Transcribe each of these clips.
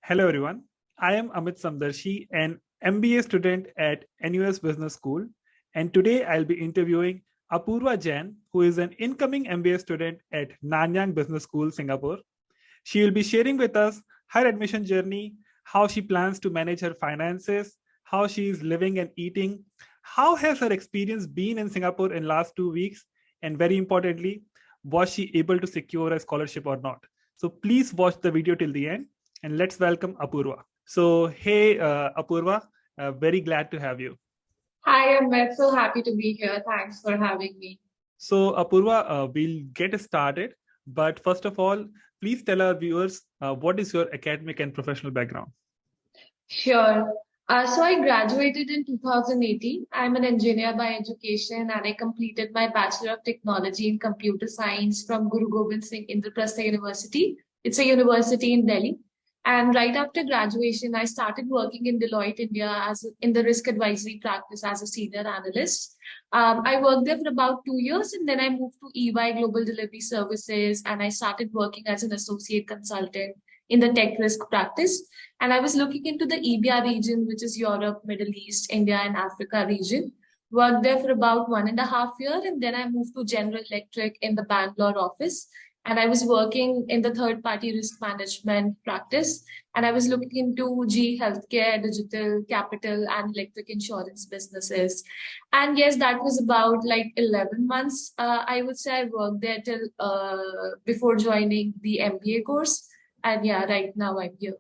Hello everyone, I am Amit Samdarshi, an MBA student at NUS Business School, and today I'll be interviewing Apoorva Jain, who is an incoming MBA student at Nanyang Business School, Singapore. She will be sharing with us her admission journey, how she plans to manage her finances, how she is living and eating, how has her experience been in Singapore in last 2 weeks, and very importantly, was she able to secure a scholarship or not? So please watch the video till the end and let's welcome Apoorva. So, hey, Apoorva, very glad to have you. Hi, Amit. So happy to be here. Thanks for having me. So, Apoorva, we'll get started. But first of all, please tell our viewers what is your academic and professional background? Sure. So I graduated in 2018. I'm an engineer by education and I completed my Bachelor of Technology in Computer Science from Guru Gobind Singh Indraprastha University. It's a university in Delhi. And right after graduation, I started working in Deloitte India in the risk advisory practice as a senior analyst. I worked there for about 2 years and then I moved to EY Global Delivery Services and I started working as an associate consultant in the tech risk practice. And I was looking into the EBR region, which is Europe, Middle East, India, and Africa region. Worked there for about 1.5 years, and then I moved to General Electric in the Bangalore office. And I was working in the third-party risk management practice. And I was looking into GE Healthcare, digital, capital, and electric insurance businesses. And yes, that was about like 11 months. I would say I worked there till before joining the MBA course. And yeah, right now I'm here.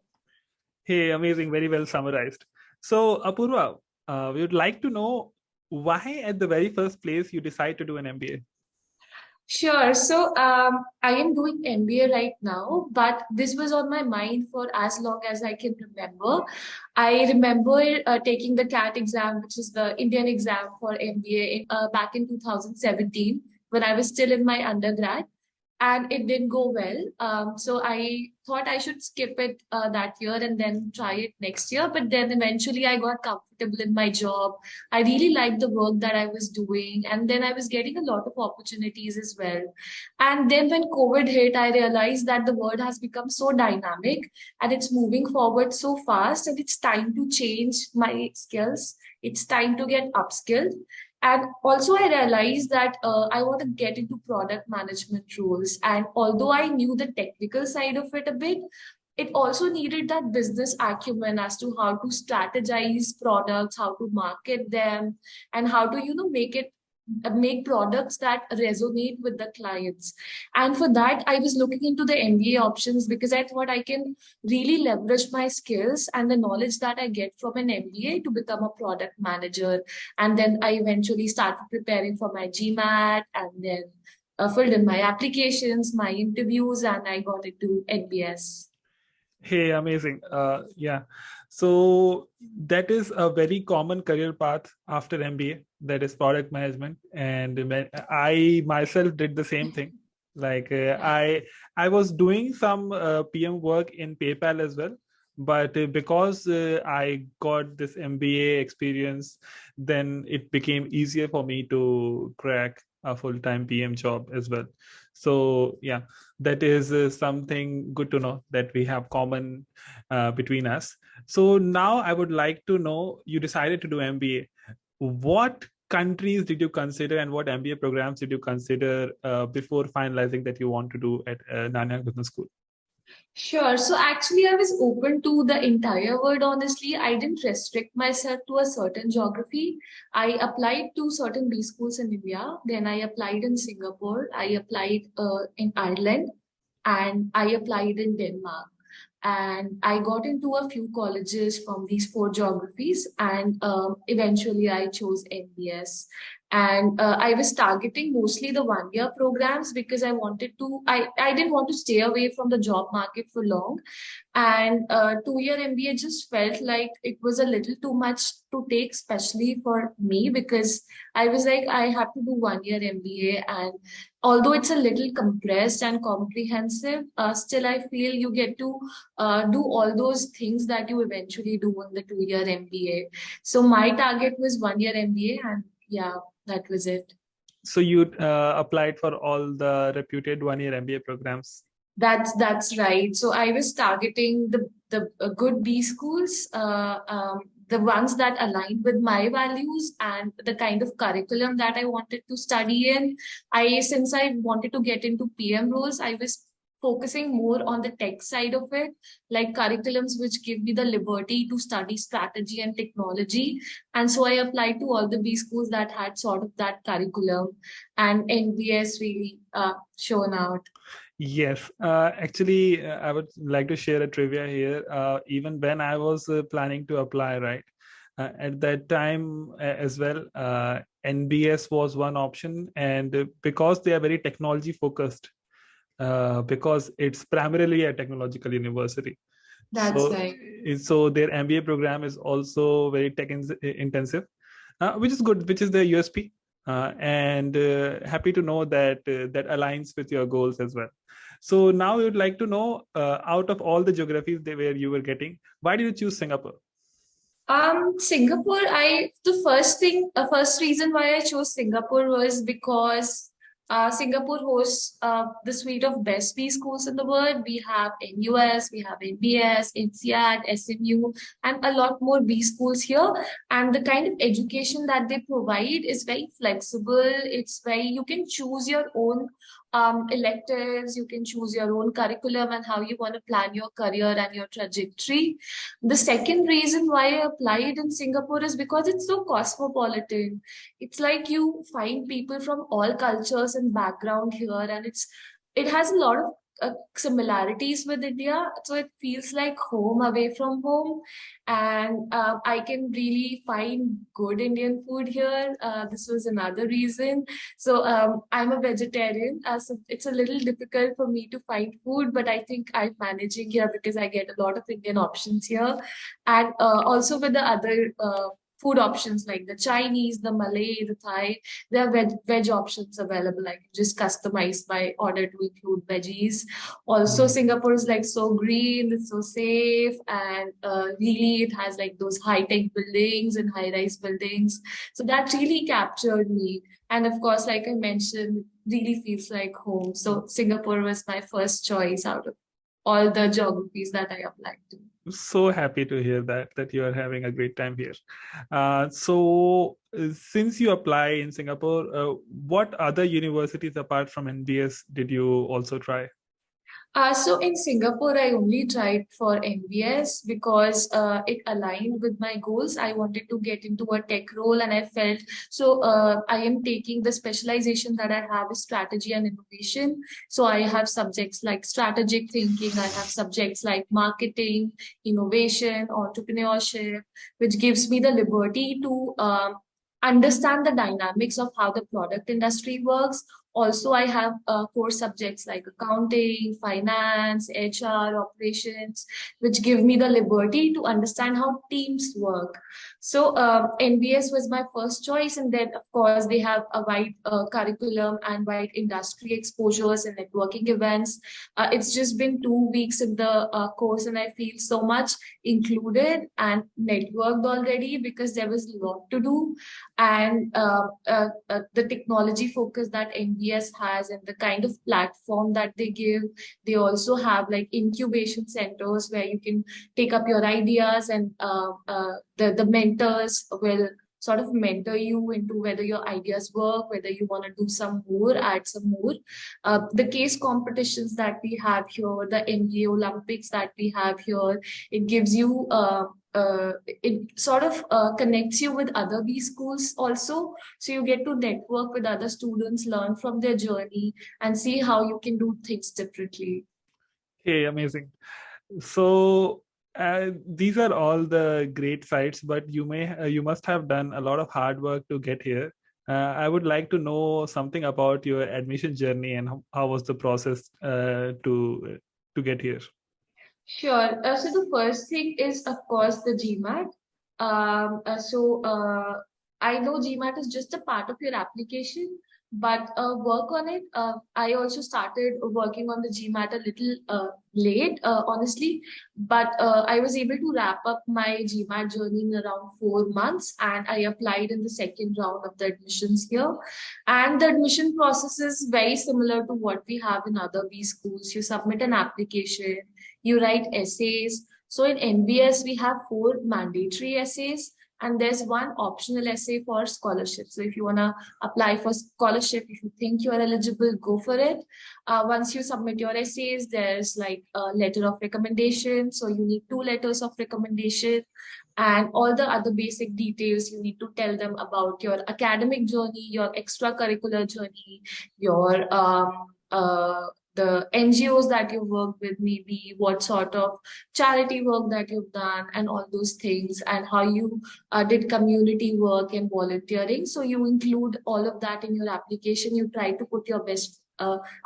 Hey, amazing. Very well summarized. So, Apoorva, we would like to know why at the very first place you decide to do an MBA? Sure. So I am doing MBA right now, but this was on my mind for as long as I can remember. I remember taking the CAT exam, which is the Indian exam for MBA, back in 2017 when I was still in my undergrad. And it didn't go well. So I thought I should skip it that year and then try it next year. But then eventually I got comfortable in my job. I really liked the work that I was doing. And then I was getting a lot of opportunities as well. And then when COVID hit, I realized that the world has become so dynamic and it's moving forward so fast. And it's time to change my skills. It's time to get upskilled. And also, I realized that I want to get into product management roles. And although I knew the technical side of it a bit, it also needed that business acumen as to how to strategize products, how to market them, and how to, make products that resonate with the clients. And for that, I was looking into the MBA options because I thought I can really leverage my skills and the knowledge that I get from an MBA to become a product manager. And then I eventually started preparing for my GMAT and then filled in my applications, my interviews, and I got into NBS. Hey, amazing. Yeah. So that is a very common career path after MBA, that is product management. And I myself did the same thing. Like I was doing some PM work in PayPal as well. But because I got this MBA experience, then it became easier for me to crack a full-time PM job as well. So yeah, that is something good to know that we have common between us. So now I would like to know, you decided to do MBA. What countries did you consider and what MBA programs did you consider before finalizing that you want to do at Nanyang Business School? Sure. So actually, I was open to the entire world, honestly. I didn't restrict myself to a certain geography. I applied to certain B schools in India. Then I applied in Singapore. I applied in Ireland. And I applied in Denmark. And I got into a few colleges from these 4 geographies. And eventually I chose NBS. And I was targeting mostly the 1-year programs because I didn't want to stay away from the job market for long. And 2-year MBA just felt like it was a little too much to take, especially for me, because I was like, I have to do 1-year MBA. And although it's a little compressed and comprehensive, still I feel you get to do all those things that you eventually do in the 2-year MBA. So my target was 1-year MBA, and yeah, that was it. So you applied for all the reputed 1-year MBA programs? That's right. So I was targeting the good B schools, the ones that align with my values and the kind of curriculum that I wanted to study in. Since I wanted to get into PM roles, I was focusing more on the tech side of it, like curriculums which give me the liberty to study strategy and technology. And so I applied to all the B schools that had sort of that curriculum, and NBS really shown out. Yes, actually, I would like to share a trivia here. Even when I was planning to apply, right, at that time as well, NBS was one option, and because they are very technology focused, because it's primarily a technological university. That's right. So their MBA program is also very tech intensive, which is good, which is the USP. And happy to know that that aligns with your goals as well. So now we would like to know, out of all the geographies where you were getting, why did you choose Singapore? Singapore, first reason why I chose Singapore was because Singapore hosts the suite of best B schools in the world. We have NUS, we have NBS, INSEAD, SMU, and a lot more B schools here. And the kind of education that they provide is very flexible. You can choose your own electives, you can choose your own curriculum and how you want to plan your career and your trajectory. The second reason why I applied in Singapore is because it's so cosmopolitan. It's like you find people from all cultures and background here, and it has a lot of similarities with India, so it feels like home away from home, and I can really find good Indian food here. This was another reason. So I'm a vegetarian, so it's a little difficult for me to find food, but I think I'm managing here because I get a lot of Indian options here, and also with the other food options like the Chinese, the Malay, the Thai. There are veg options available. I can just customize my order to include veggies. Also, Singapore is like so green, it's so safe, and really it has like those high-tech buildings and high-rise buildings. So that really captured me. And of course, like I mentioned, really feels like home. So Singapore was my first choice out of all the geographies that I applied to. So happy to hear that you are having a great time here. Since you apply in Singapore, what other universities apart from NBS did you also try? So in Singapore, I only tried for MBS because it aligned with my goals. I wanted to get into a tech role, and I felt so. I am taking the specialization that I have is strategy and innovation. So I have subjects like strategic thinking. I have subjects like marketing, innovation, entrepreneurship, which gives me the liberty to understand the dynamics of how the product industry works. Also, I have core subjects like accounting, finance, HR, operations, which give me the liberty to understand how teams work. So NBS was my first choice, and then of course they have a wide curriculum and wide industry exposures and networking events. It's just been 2 weeks in the course, and I feel so much included and networked already because there was a lot to do, and the technology focus that NBS has and the kind of platform that they give. They also have like incubation centers where you can take up your ideas, and the mentors will sort of mentor you into whether your ideas work, whether you want to do some more, add some more. The case competitions that we have here, the MBA Olympics that we have here, it gives you it sort of connects you with other B schools also. So you get to network with other students, learn from their journey, and see how you can do things differently. Okay, amazing. So these are all the great sites, but you must have done a lot of hard work to get here. I would like to know something about your admission journey and how was the process to get here. Sure. So the first thing is, of course, the GMAT. I know GMAT is just a part of your application, but work on it. I also started working on the GMAT a little late, honestly, but I was able to wrap up my GMAT journey in around 4 months, and I applied in the second round of the admissions here. And the admission process is very similar to what we have in other B schools. You submit an application, you write essays, So in NBS, we have 4 mandatory essays, and there's 1 optional essay for scholarship. So if you want to apply for scholarship, if you think you're eligible, go for it. Once you submit your essays, there's like a letter of recommendation. So you need 2 letters of recommendation, and all the other basic details. You need to tell them about your academic journey, your extracurricular journey, your the NGOs that you work with, maybe what sort of charity work that you've done, and all those things, and how you did community work and volunteering. So you include all of that in your application. You try to put your best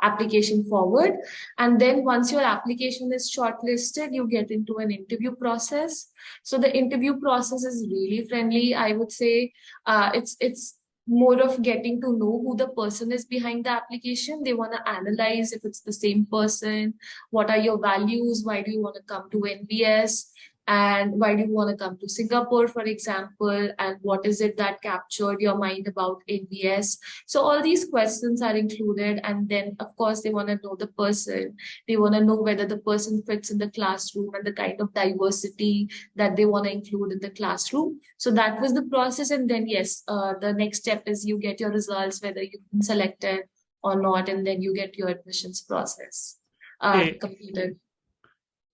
application forward. And then once your application is shortlisted, you get into an interview process. So the interview process is really friendly. I would say it's more of getting to know who the person is behind the application. They want to analyze if it's the same person. What are your values? Why do you want to come to NBS? And why do you want to come to Singapore, for example? And what is it that captured your mind about NBS? So all these questions are included. And then, of course, they want to know the person. They want to know whether the person fits in the classroom and the kind of diversity that they want to include in the classroom. So that was the process. And then, yes, the next step is you get your results, whether you've been selected or not, and then you get your admissions process completed.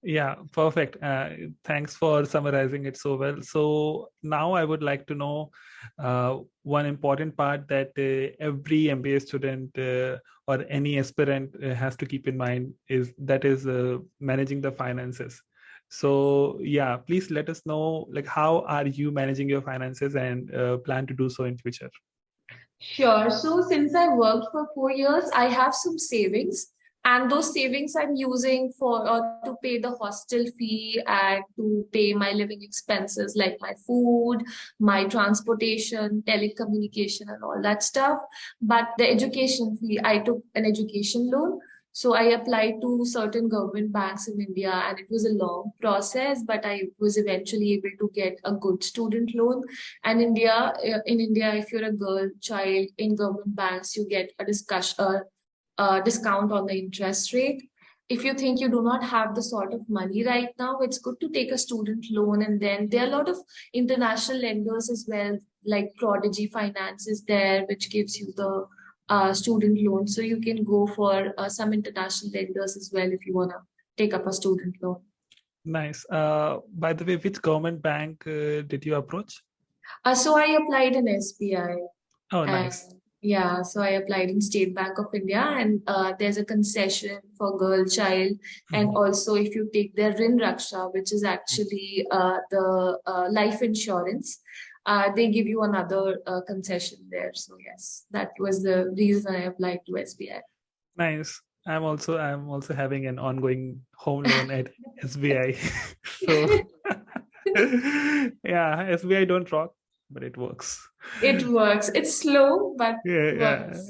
Yeah, perfect. Thanks for summarizing it so well. So now I would like to know one important part that every MBA student or any aspirant has to keep in mind is managing the finances. So yeah, please let us know, like, how are you managing your finances and plan to do so in future? Sure. So since I worked for 4 years, I have some savings, and those savings I'm using for to pay the hostel fee and to pay my living expenses like my food, my transportation, telecommunication, and all that stuff. But the education fee, I took an education loan. So I applied to certain government banks in India, and it was a long process, but I was eventually able to get a good student loan. And in India, if you're a girl child in government banks, you get a discount on the interest rate. If you think you do not have the sort of money right now, it's good to take a student loan. And then there are a lot of international lenders as well, like Prodigy Finance is there, which gives you the student loan. So you can go for some international lenders as well if you want to take up a student loan. Nice. By the way, which government bank did you approach? So I applied in SBI. Oh, nice. Yeah, so I applied in State Bank of India, and there's a concession for girl child. And also if you take their Rin Raksha, which is actually the life insurance, they give you another concession there. So yes, that was the reason I applied to SBI. Nice. I'm also having an ongoing home loan at SBI. So yeah, SBI don't rock, but it works. It works. It's slow, but works.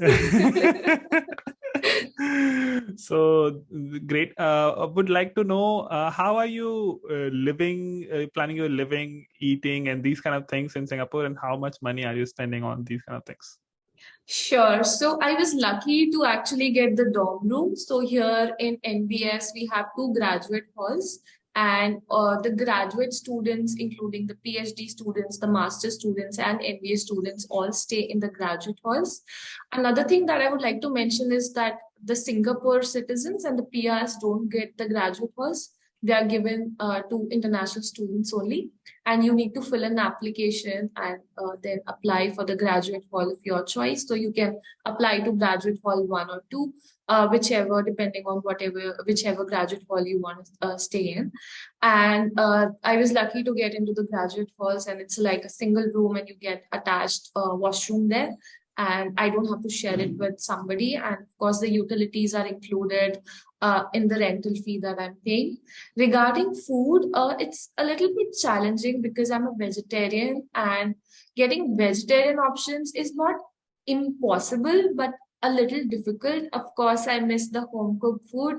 So great. I would like to know how are you planning your living, eating, and these kind of things in Singapore, and how much money are you spending on these kind of things? Sure. So I was lucky to actually get the dorm room. So here in NBS, we have 2 graduate halls, and the graduate students, including the PhD students, the master students, and MBA students, all stay in the graduate halls. Another thing that I would like to mention is that the Singapore citizens and the PRs don't get the graduate halls. They are given to international students only, and you need to fill an application and then apply for the graduate hall of your choice. So you can apply to graduate hall 1 or 2, whichever, depending on whichever graduate hall you want to stay in. And I was lucky to get into the graduate halls, and it's like a single room, and you get attached washroom there. And I don't have to share it with somebody. And of course, the utilities are included in the rental fee that I'm paying. Regarding food, it's a little bit challenging because I'm a vegetarian, and getting vegetarian options is not impossible, but a little difficult. Of course, I miss the home cooked food,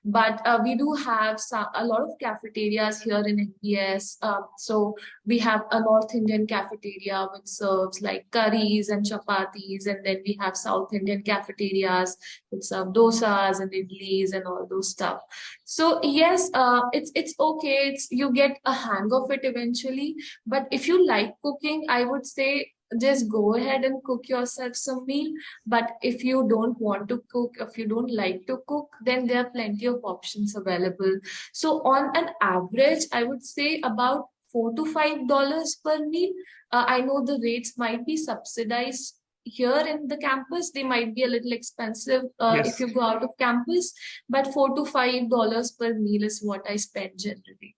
but we do have a lot of cafeterias here in NBS. So we have a North Indian cafeteria which serves like curries and chapatis, and then we have South Indian cafeterias which serve dosas and idlis and all those stuff. So yes, it's okay. It's you get a hang of it eventually. But if you like cooking, I would say just go ahead and cook yourself some meal. But if you don't want to cook, if you don't like to cook, then there are plenty of options available. So on an average, I would say about $4 to $5 per meal. I know the rates might be subsidized here in the campus. They might be a little expensive if Yes. you go out of campus, but $4 to $5 per meal is what I spend generally.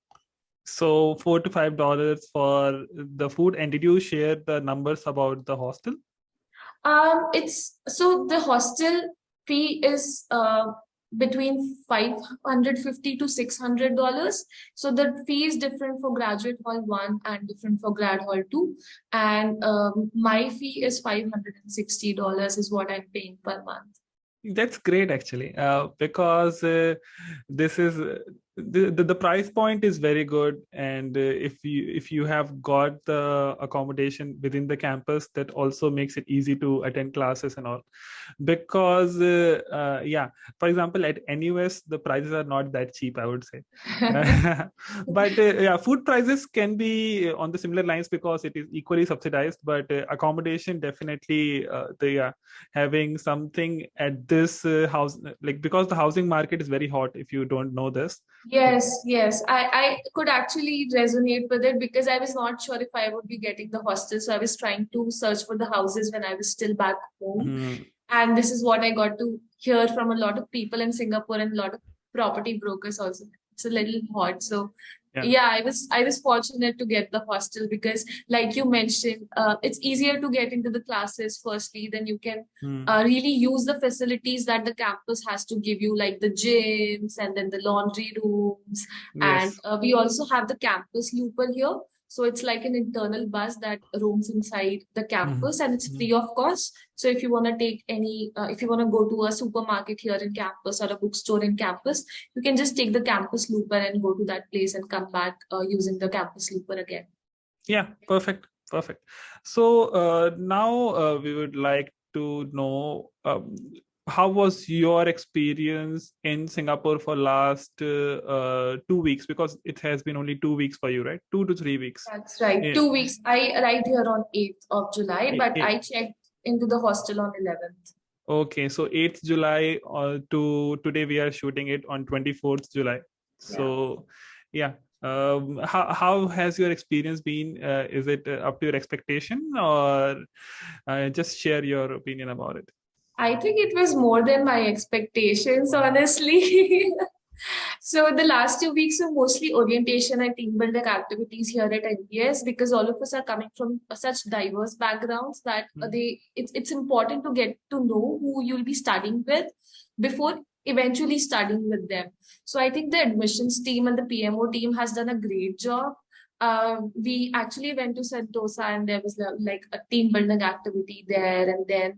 So $4 to $5 for the food. And did you share the numbers about the hostel? It's so the hostel fee is between $550 to $600. So the fee is different for graduate hall one and different for grad hall two. And my fee is $560 is what I'm paying per month. That's great, actually, because this is the price point is very good, and if you have got the accommodation within the campus, that also makes it easy to attend classes and all. Because yeah, for example, at NUS the prices are not that cheap, I would say. But yeah, food prices can be on the similar lines because it is equally subsidized. But accommodation definitely, having something at this house, like, because the housing market is very hot, if you don't know this. Yes. I could actually resonate with it because I was not sure if I would be getting the hostel. So I was trying to search for the houses when I was still back home. Hmm. And this is what I got to hear from a lot of people in Singapore and a lot of property brokers also. It's a little hot. So Yeah. yeah, I was fortunate to get the hostel because, like you mentioned, it's easier to get into the classes firstly. Then you can really use the facilities that the campus has to give you, like the gyms and then the laundry rooms. And Yes. we also have the campus looper here. So it's like an internal bus that roams inside the Mhm. campus and it's Mhm. free of cost. So if you want to take if you want to go to a supermarket here in campus or a bookstore in campus, you can just take the campus looper and go to that place and come back using the campus looper again. Yeah, perfect. So now we would like to know, how was your experience in Singapore for last 2 weeks, because it has been only 2 weeks for you, right? 2 to 3 weeks. That's right. Yeah. 2 weeks. I arrived here on 8th of July, Eh, but eh, I checked into the hostel on 11th. Okay, so 8th July to today we are shooting it on 24th July. Yeah. So yeah, how has your experience been? Is it up to your expectation, or just share your opinion about it? I think it was more than my expectations, honestly. So the last 2 weeks are mostly orientation and team building activities here at NBS because all of us are coming from such diverse backgrounds that it's important to get to know who you'll be studying with before eventually studying with them. So I think the admissions team and the PMO team has done a great job. We actually went to Sentosa and there was like a team building activity there, and then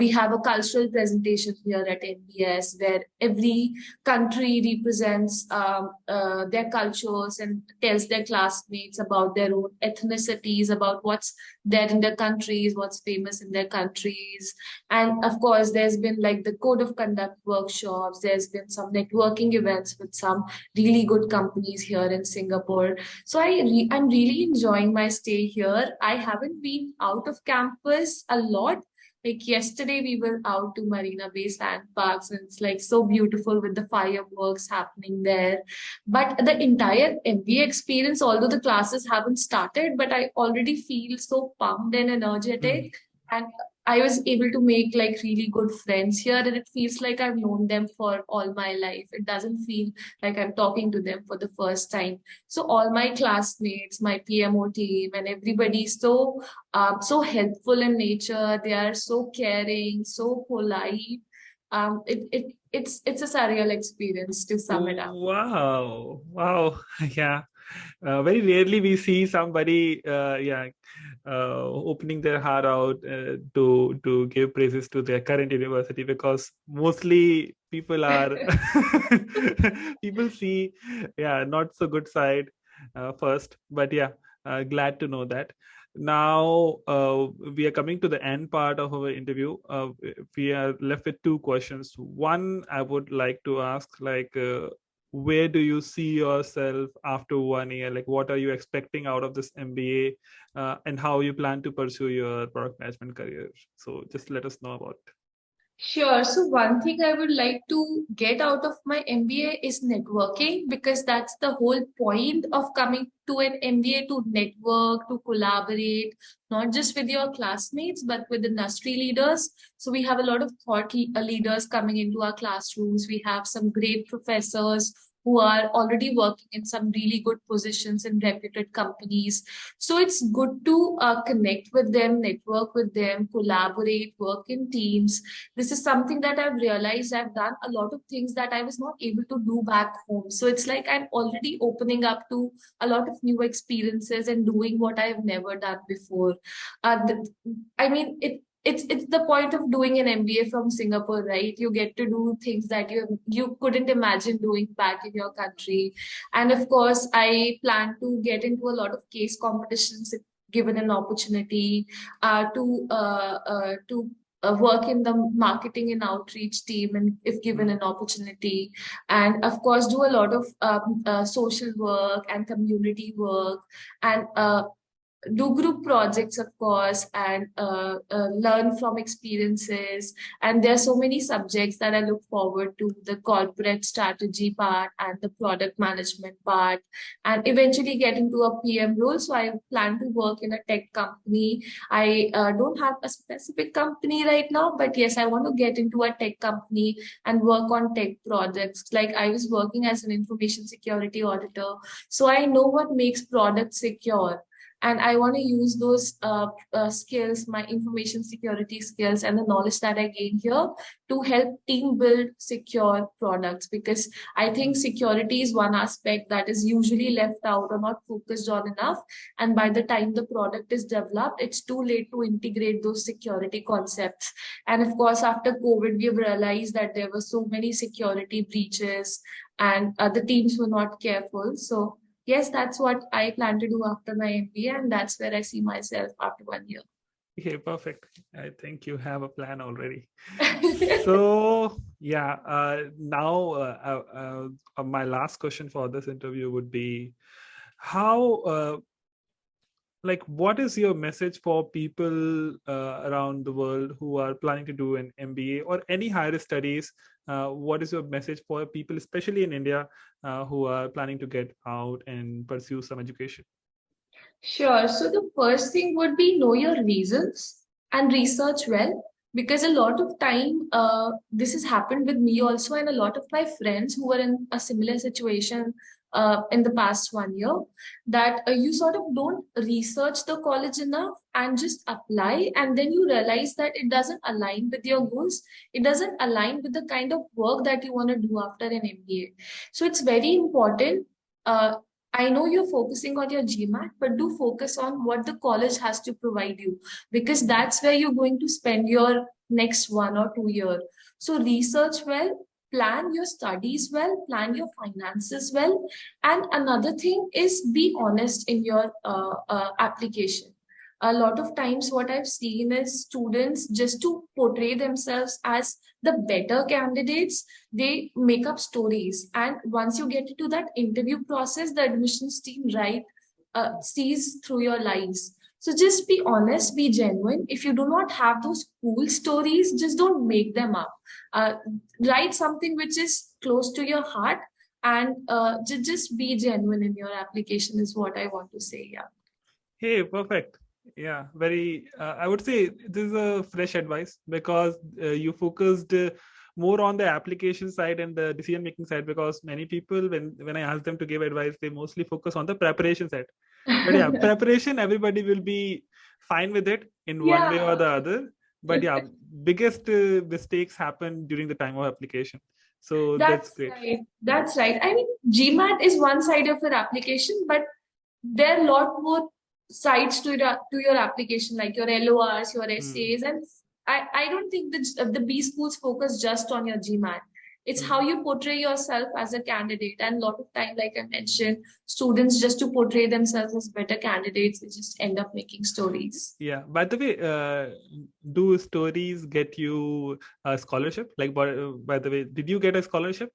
we have a cultural presentation here at NBS where every country represents their cultures and tells their classmates about their own ethnicities, about what's there in their countries, what's famous in their countries. And of course, there's been like the code of conduct workshops, there's been some networking events with some really good companies here in Singapore. So I'm really enjoying my stay here. I haven't been out of campus a lot. Like yesterday, we were out to Marina Bay Sandparks, and it's like so beautiful with the fireworks happening there. But the entire MBA experience, although the classes haven't started, but I already feel so pumped and Mm. energetic. And I was able to make like really good friends here, and it feels like I've known them for all my life. It doesn't feel like I'm talking to them for the first time. So all my classmates, my PMO team, and everybody is so helpful in nature. They are so caring, so polite. It's a surreal experience to sum it up. Wow. Yeah. very rarely we see somebody opening their heart out to give praises to their current university, because mostly people are people see not so good side first. But glad to know that. Now we are coming to the end part of our interview. We are left with two questions. One, I would like to ask, like, where do you see yourself after 1 year? Like, what are you expecting out of this MBA, and how you plan to pursue your product management career? So just let us know about it. Sure. So one thing I would like to get out of my MBA is networking, because that's the whole point of coming to an MBA, to network, to collaborate, not just with your classmates, but with industry leaders. So we have a lot of thought leaders coming into our classrooms. We have some great professors who are already working in some really good positions in reputed companies. So it's good to connect with them, network with them, collaborate, work in teams. This is something that I've realized. I've done a lot of things that I was not able to do back home. So it's like I'm already opening up to a lot of new experiences and doing what I've never done before. I mean, it's the point of doing an MBA from Singapore, right? You get to do things that you couldn't imagine doing back in your country. And of course, I plan to get into a lot of case competitions if given an opportunity, to work in the marketing and outreach team, and if given an opportunity, and of course do a lot of social work and community work, and do group projects, of course, and learn from experiences. And there are so many subjects that I look forward to: the corporate strategy part and the product management part, and eventually get into a PM role. So I plan to work in a tech company. I don't have a specific company right now, but yes, I want to get into a tech company and work on tech projects. Like, I was working as an information security auditor, so I know what makes products secure, and I want to use those skills, my information security skills and the knowledge that I gain here, to help team build secure products. Because I think security is one aspect that is usually left out or not focused on enough. And by the time the product is developed, it's too late to integrate those security concepts. And of course, after COVID, we have realized that there were so many security breaches, and the teams were not careful. So yes, that's what I plan to do after my MBA, and that's where I see myself after 1 year. Okay, perfect. I think you have a plan already. So now my last question for this interview would be, how what is your message for people around the world who are planning to do an MBA or any higher studies? What is your message for people, especially in India, who are planning to get out and pursue some education? Sure. So the first thing would be know your reasons and research well, because a lot of time this has happened with me also, and a lot of my friends who were in a similar situation in the past 1 year, that you sort of don't research the college enough and just apply, and then you realize that it doesn't align with your goals. It doesn't align with the kind of work that you want to do after an MBA. So it's very important. I know you're focusing on your GMAT, but do focus on what the college has to provide you, because that's where you're going to spend your next 1 or 2 years. So research well, plan your studies well, plan your finances well. And another thing is, be honest in your application. A lot of times what I've seen is students, just to portray themselves as the better candidates, they make up stories. And once you get into that interview process, the admissions team sees through your lies. So just be honest, be genuine. If you do not have those cool stories, just don't make them up. Write something which is close to your heart, and just be genuine in your application is what I want to say. Yeah. Hey, perfect. Yeah, very, I would say this is a fresh advice, because you focused more on the application side and the decision making side, because many people, when I ask them to give advice, they mostly focus on the preparation side. But yeah, preparation, everybody will be fine with it in one way or the other. But yeah, biggest mistakes happen during the time of application. So that's great. Right. That's right. I mean, GMAT is one side of your application, but there are a lot more sides to your application, like your LORs, your essays, and I don't think the B schools focus just on your GMAT. It's how you portray yourself as a candidate, and a lot of time, like I mentioned, students just to portray themselves as better candidates, they just end up making stories. Yeah. By the way, do stories get you a scholarship? Like, by the way, did you get a scholarship?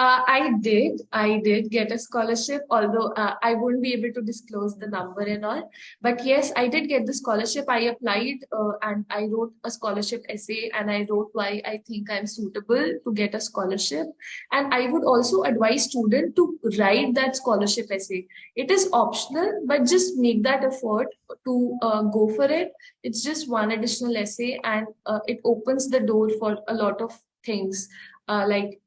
I did get a scholarship, although I won't be able to disclose the number and all. But yes, I did get the scholarship. I applied and I wrote a scholarship essay and I wrote why I think I'm suitable to get a scholarship. And I would also advise students to write that scholarship essay. It is optional, but just make that effort to go for it. It's just one additional essay and it opens the door for a lot of things. Like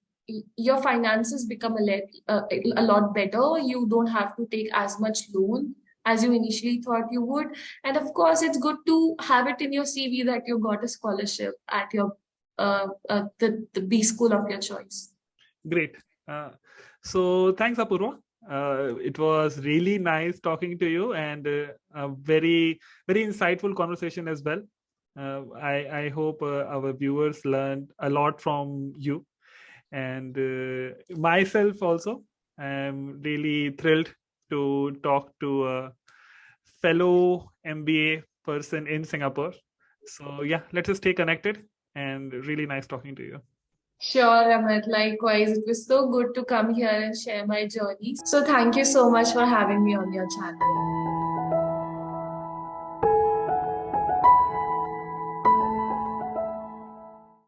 your finances become a lot better. You don't have to take as much loan as you initially thought you would. And of course, it's good to have it in your CV that you got a scholarship at your the B school of your choice. Great. So thanks, Apoorva. It was really nice talking to you and a very, very insightful conversation as well. I hope our viewers learned a lot from you. And myself also, I'm really thrilled to talk to a fellow MBA person in Singapore. So yeah, let's just stay connected and really nice talking to you. Sure, Amit. Likewise, it was so good to come here and share my journey. So thank you so much for having me on your channel.